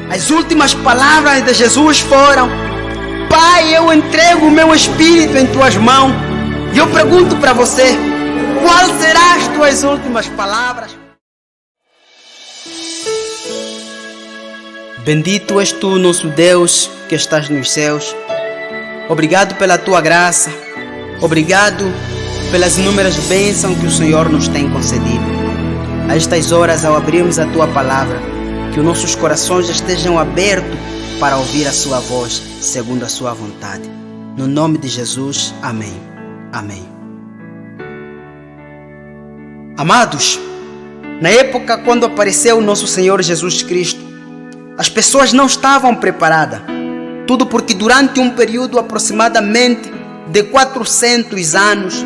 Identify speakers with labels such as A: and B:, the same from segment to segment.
A: As últimas palavras de Jesus foram: Pai, eu entrego o meu espírito em tuas mãos. E eu pergunto para você, quais serão as tuas últimas palavras? Bendito és tu, nosso Deus, que estás nos céus. Obrigado pela tua graça. Obrigado pelas inúmeras bênçãos que o Senhor nos tem concedido. A estas horas, ao abrirmos a tua palavra, que os nossos corações estejam abertos para ouvir a sua voz, segundo a sua vontade. No nome de Jesus, amém. Amém. Amados, na época quando apareceu o nosso Senhor Jesus Cristo, as pessoas não estavam preparadas. Tudo porque durante um período aproximadamente de 400 anos,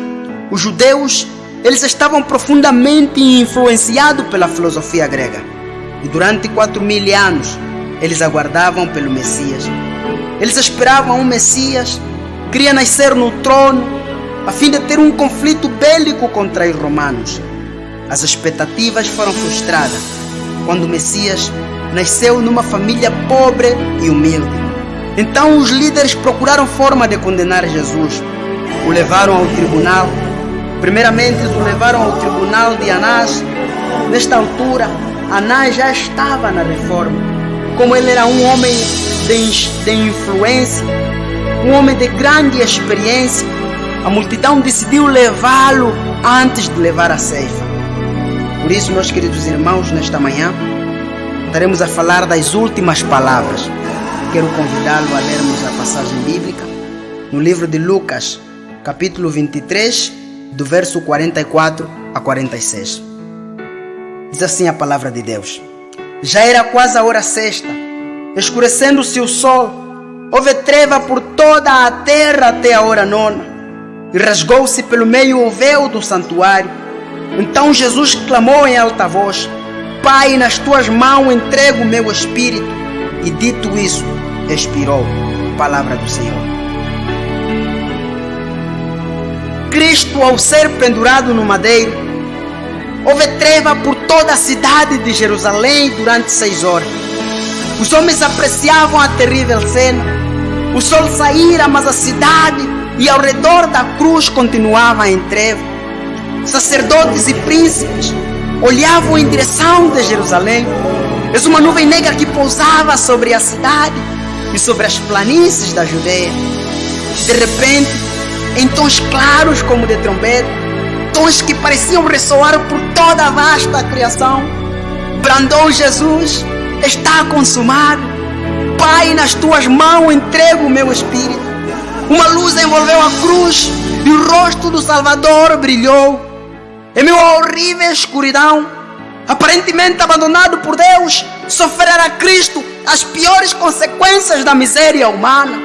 A: os judeus, eles estavam profundamente influenciados pela filosofia grega. E durante 4.000 anos, eles aguardavam pelo Messias. Eles esperavam um Messias que iria nascer no trono, a fim de ter um conflito bélico contra os romanos. As expectativas foram frustradas quando o Messias nasceu numa família pobre e humilde. Então os líderes procuraram forma de condenar Jesus. O levaram ao tribunal. Primeiramente o levaram ao tribunal de Anás. Nesta altura, Anás já estava na reforma. Como ele era um homem de influência, um homem de grande experiência, a multidão decidiu levá-lo antes de levar a ceifa. Por isso, meus queridos irmãos, nesta manhã, estaremos a falar das últimas palavras. Quero convidá-lo a lermos a passagem bíblica no livro de Lucas, capítulo 23, do verso 44 a 46. Diz assim a palavra de Deus: Já era quase a hora sexta, escurecendo-se o sol, houve treva por toda a terra até a hora nona, e rasgou-se pelo meio o véu do santuário. Então Jesus clamou em alta voz: Pai, nas tuas mãos entrego o meu espírito. E dito isso, expirou. Palavra do Senhor. Cristo, ao ser pendurado no madeiro, houve treva por toda a cidade de Jerusalém durante 6 horas. Os homens apreciavam a terrível cena. O sol saíra, mas a cidade e ao redor da cruz continuava em treva. Sacerdotes e príncipes olhavam em direção de Jerusalém. És uma nuvem negra que pousava sobre a cidade e sobre as planícies da Judeia. De repente, em tons claros como de trombeta, tons que pareciam ressoar por toda a vasta criação, bradou Jesus: Está consumado. Pai, nas tuas mãos entrego o meu espírito. Uma luz envolveu a cruz e o rosto do Salvador brilhou. Em meio à horrível escuridão, aparentemente abandonado por Deus, sofrerá Cristo as piores consequências da miséria humana.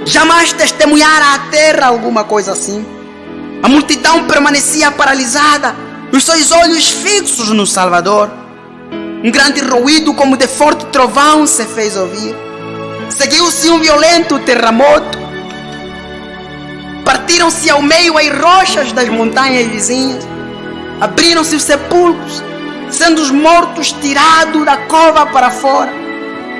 A: Jamais testemunhara a terra alguma coisa assim. A multidão permanecia paralisada, os seus olhos fixos no Salvador. Um grande ruído como de forte trovão se fez ouvir. Seguiu-se um violento terremoto. Partiram-se ao meio as rochas das montanhas vizinhas. Abriram-se os sepulcros, sendo os mortos tirados da cova para fora.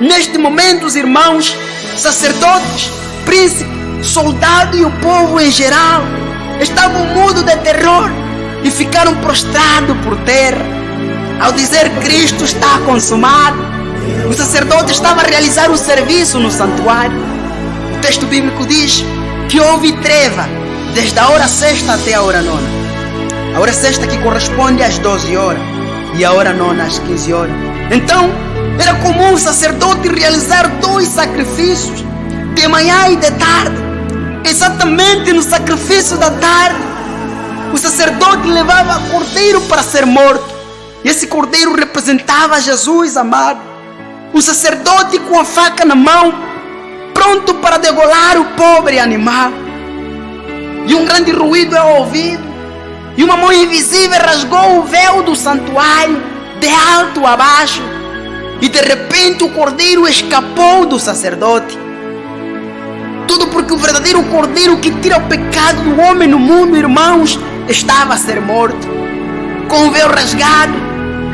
A: Neste momento, os irmãos, sacerdotes, príncipes, soldados e o povo em geral estavam mudos de terror e ficaram prostrados por terra. Ao dizer Cristo está consumado, o sacerdote estava a realizar o serviço no santuário. O texto bíblico diz que houve treva desde a hora sexta até a hora nona. A hora sexta que corresponde às 12 horas e a hora nona às 15 horas. Então, era comum o sacerdote realizar 2 sacrifícios, de manhã e de tarde. Exatamente no sacrifício da tarde, o sacerdote levava cordeiro para ser morto. E esse cordeiro representava Jesus amado. O sacerdote com a faca na mão, pronto para degolar o pobre animal. E um grande ruído é ouvido. E uma mão invisível rasgou o véu do santuário, de alto a baixo. E de repente o cordeiro escapou do sacerdote. Tudo porque o verdadeiro cordeiro que tira o pecado do homem no mundo, irmãos, estava a ser morto. Com o véu rasgado,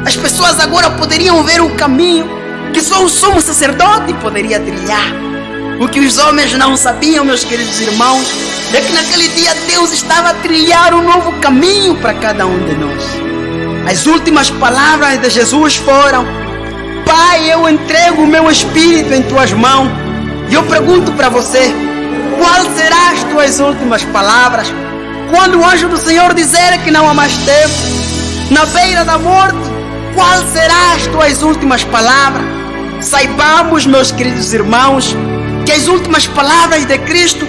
A: as pessoas agora poderiam ver o caminho, que só o sumo sacerdote poderia trilhar. O que os homens não sabiam, meus queridos irmãos, é que naquele dia Deus estava a trilhar um novo caminho para cada um de nós. As últimas palavras de Jesus foram: Pai, eu entrego o meu espírito em tuas mãos. E eu pergunto para você, qual serão as tuas últimas palavras? Quando o anjo do Senhor dizer que não há mais tempo, na beira da morte, qual serão as tuas últimas palavras? Saibamos, meus queridos irmãos, que as últimas palavras de Cristo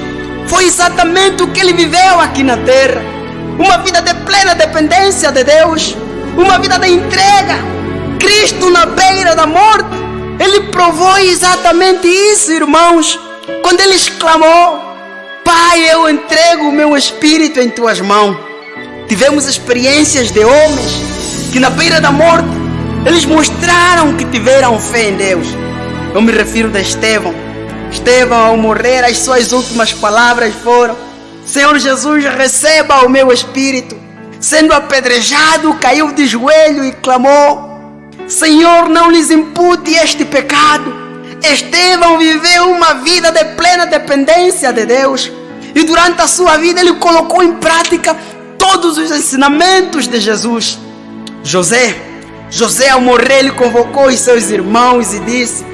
A: foi exatamente o que Ele viveu aqui na terra. Uma vida de plena dependência de Deus, uma vida de entrega. Cristo na beira da morte, Ele provou exatamente isso, irmãos, quando Ele exclamou: Pai, eu entrego o meu espírito em tuas mãos. Tivemos experiências de homens que na beira da morte, eles mostraram que tiveram fé em Deus. Eu me refiro a Estevão. Estevão, ao morrer, as suas últimas palavras foram: Senhor Jesus, receba o meu espírito. Sendo apedrejado, caiu de joelho e clamou: Senhor, não lhes impute este pecado. Estevão viveu uma vida de plena dependência de Deus. E durante a sua vida ele colocou em prática todos os ensinamentos de Jesus. José, ao morrer, ele convocou os seus irmãos e disse: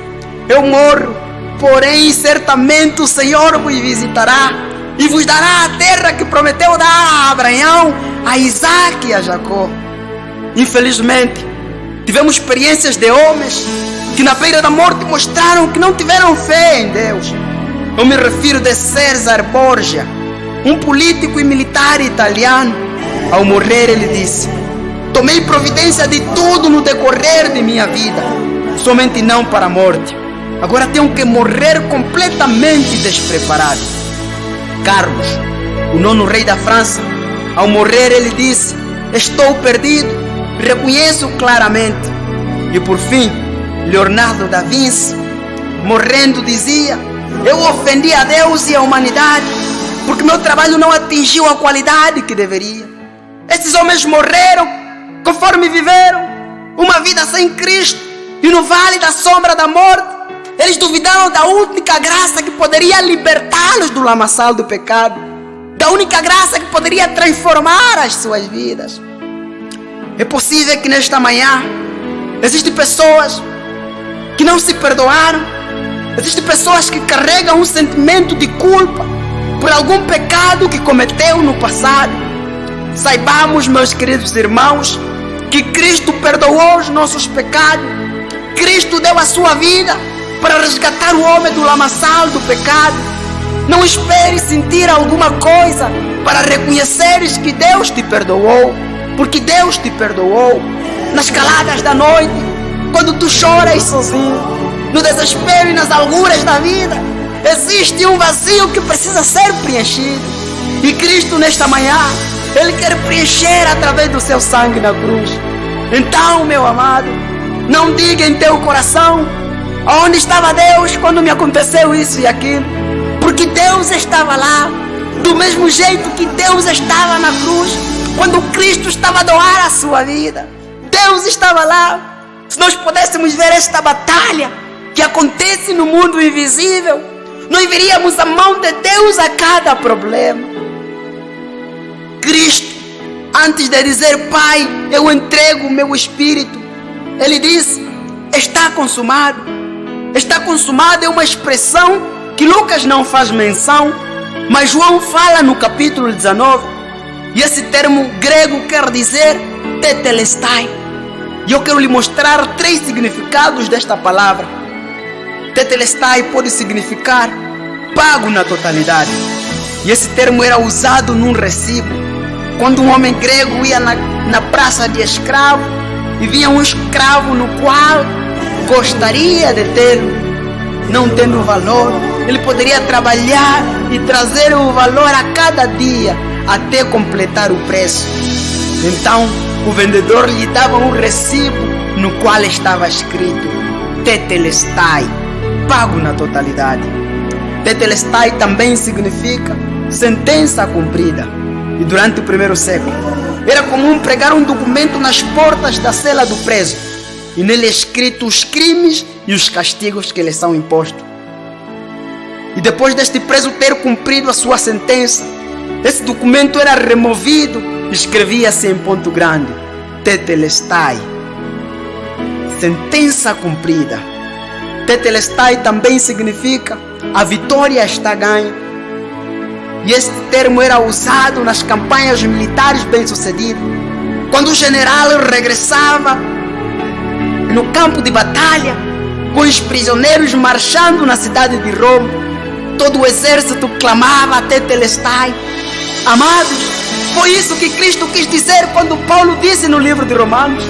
A: Eu morro, porém certamente o Senhor vos visitará e vos dará a terra que prometeu dar a Abraão, a Isaac e a Jacó. Infelizmente, tivemos experiências de homens que na beira da morte mostraram que não tiveram fé em Deus. Eu me refiro a César Borgia, um político e militar italiano. Ao morrer ele disse: Tomei providência de tudo no decorrer de minha vida, somente não para a morte. Agora tenho que morrer completamente despreparado. Carlos, o 9º rei da França, ao morrer ele disse: Estou perdido, reconheço claramente. E por fim, Leonardo da Vinci, morrendo, dizia: Eu ofendi a Deus e a humanidade, porque meu trabalho não atingiu a qualidade que deveria. Esses homens morreram conforme viveram uma vida sem Cristo, e no vale da sombra da morte, eles duvidaram da única graça que poderia libertá-los do lamaçal do pecado, da única graça que poderia transformar as suas vidas. É possível que nesta manhã existem pessoas que não se perdoaram, existem pessoas que carregam um sentimento de culpa por algum pecado que cometeu no passado. Saibamos, meus queridos irmãos, que Cristo perdoou os nossos pecados. Cristo deu a sua vida para resgatar o homem do lamaçal do pecado. Não espere sentir alguma coisa para reconheceres que Deus te perdoou, porque Deus te perdoou. Nas caladas da noite, quando tu choras sozinho, no desespero e nas alturas da vida, existe um vazio que precisa ser preenchido. E Cristo nesta manhã, Ele quer preencher através do seu sangue na cruz. Então, meu amado, não diga em teu coração: onde estava Deus quando me aconteceu isso e aquilo? Porque Deus estava lá, do mesmo jeito que Deus estava na cruz, quando Cristo estava a doar a sua vida. Deus estava lá. Se nós pudéssemos ver esta batalha que acontece no mundo invisível, nós veríamos a mão de Deus a cada problema. Cristo, antes de dizer: Pai, eu entrego o meu espírito, Ele disse: está consumado. Está consumado é uma expressão que Lucas não faz menção, mas João fala no capítulo 19. E esse termo grego quer dizer tetelestai. E eu quero lhe mostrar 3 significados desta palavra. Tetelestai pode significar pago na totalidade. E esse termo era usado num recibo. Quando um homem grego ia na praça de escravo e via um escravo no qual gostaria de ter, não tendo valor, ele poderia trabalhar e trazer o valor a cada dia até completar o preço. Então o vendedor lhe dava um recibo no qual estava escrito tetelestai, pago na totalidade. Tetelestai também significa sentença cumprida. E durante o 1º século era comum pregar um documento nas portas da cela do preso, e nele escrito os crimes e os castigos que lhe são impostos. E depois deste preso ter cumprido a sua sentença, esse documento era removido e escrevia-se em ponto grande: Tetelestai, sentença cumprida. Tetelestai também significa a vitória está ganha. E este termo era usado nas campanhas militares bem-sucedidas. Quando o general regressava no campo de batalha, com os prisioneiros marchando na cidade de Roma, todo o exército clamava Tetelestai. Amados, foi isso que Cristo quis dizer quando Paulo disse no livro de Romanos: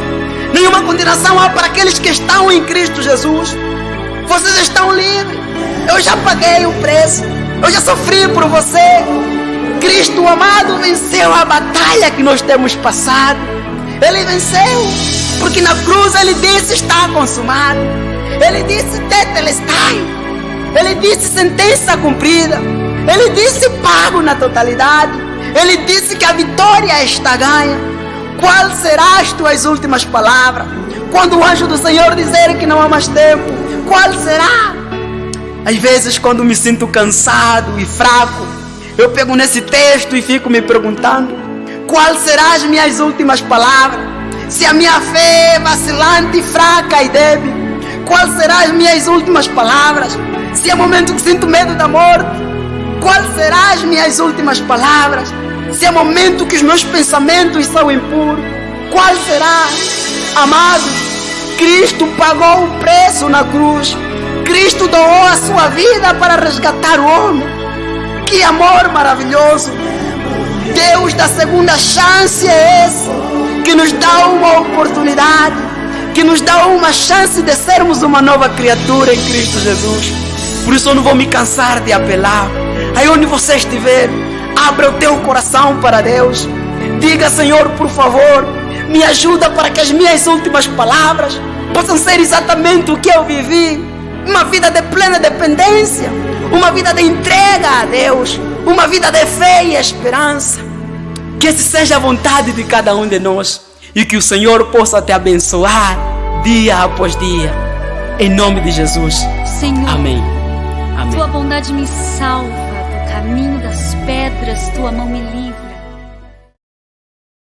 A: nenhuma condenação há para aqueles que estão em Cristo Jesus. Vocês estão livres. Eu já paguei o preço. Eu já sofri por você. Cristo amado venceu a batalha que nós temos passado. Ele venceu, porque na cruz ele disse: está consumado. Ele disse Tetelestai. Ele disse sentença cumprida. Ele disse pago na totalidade. Ele disse que a vitória está ganha. Qual serão as tuas últimas palavras quando o anjo do Senhor dizer que não há mais tempo? Qual será? Às vezes, quando me sinto cansado e fraco, eu pego nesse texto e fico me perguntando: qual serão as minhas últimas palavras? Se a minha fé é vacilante, fraca e débil, qual serão as minhas últimas palavras? Se é momento que sinto medo da morte, qual serão as minhas últimas palavras? Se é momento que os meus pensamentos são impuros, qual será? Amados, Cristo pagou o preço na cruz. Cristo doou a sua vida para resgatar o homem. Que amor maravilhoso! Deus da segunda chance é esse, que nos dá uma oportunidade, que nos dá uma chance de sermos uma nova criatura em Cristo Jesus. Por isso eu não vou me cansar de apelar. Aí onde você estiver, abra o teu coração para Deus. Diga: Senhor, por favor, me ajuda para que as minhas últimas palavras possam ser exatamente o que eu vivi. Uma vida de plena dependência, uma vida de entrega a Deus, uma vida de fé e esperança. Que essa seja a vontade de cada um de nós, e que o Senhor possa te abençoar dia após dia, em nome de Jesus.
B: Senhor,
A: amém. Amém.
B: Tua bondade me salva do caminho das pedras, Tua mão me livra.